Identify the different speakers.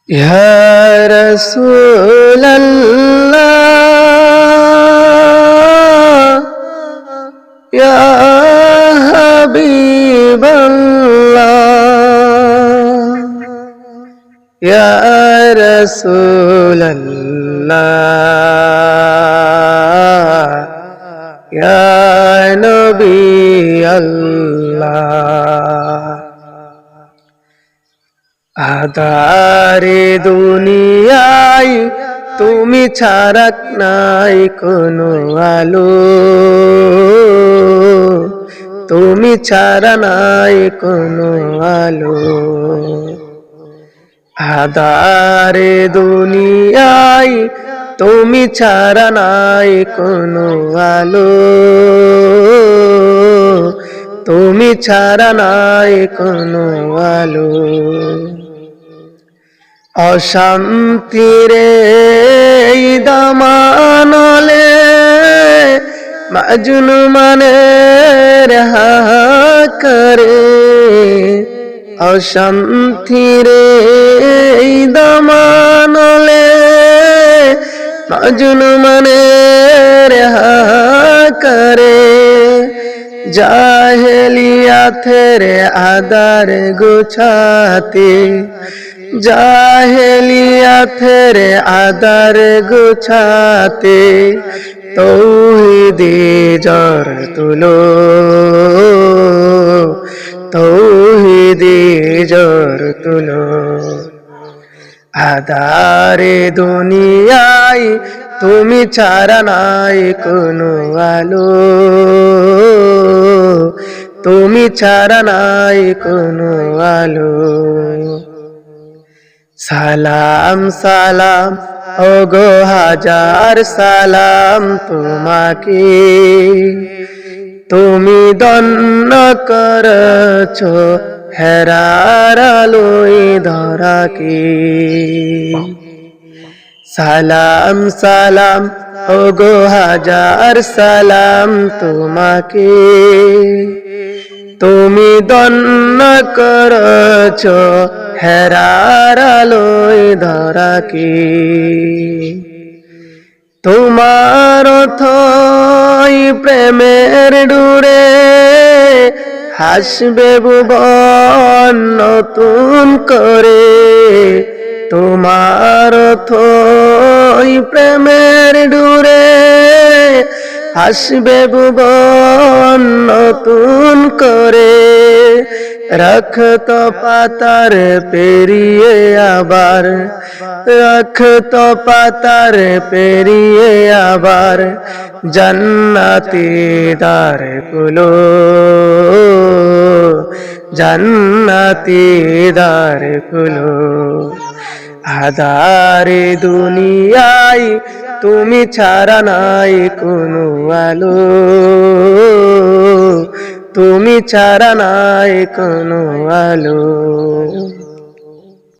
Speaker 1: Ya Rasulallah, Ya Habiballah, Ya Rasulallah, Ya Nabi Allah. আধারে দুনিয়ায় তুমি ছাড়া নাই কোনো আলো, তুমি ছাড়া নাই কোনো আলো। আধারে দুনিয়ায় তুমি ছাড়া নাই কোনো আলো, তুমি ছাড়া নাই কোনো আলো। অশান্তির এই দামানলে মাজুন মানের হাহাকারে, অশান্তির এই দামানলে মাজুন মানের হাহাকারে। জাহেলিয়াতের আদার গুছাতে, জাহেলিয়াতের আদার গুছাতে তৌহিদে জ্বর তুলো, তৌহিদে জ্বর তুলো। আধারে দুনিয়ায় তুমি ছাড়া নাই কোনো আলো, তুমি ছাড়া নাই কোনো আলো। সালাম সালাম ওগো হাজার সালাম তোমাকে, তুমি দন্ন করছ হেরার আলোয় ধরাকে। সালাম সালাম ওগো হাজার সালাম তোমাকে, তুমি দন্ন করছ হেরার আলোয় ধরাকে। তোমার থই প্রেমের ডুরে হাসবে ভুবন নতুন করে, তোমার থই প্রেমের ডুরে হাসবে ভুবন নতুন করে। রক্ত পাতার পেরিয়ে আবার, রক্ত পাতার পেরিয়ে আবার জান্নাতি দ্বার খুলো, জান্নাতি দ্বার খুলো। আধারে দুনিয়ায় তুমি ছাড়া নাই কোনো আলো, তুমি ছাড়া নাই কোনো আলো।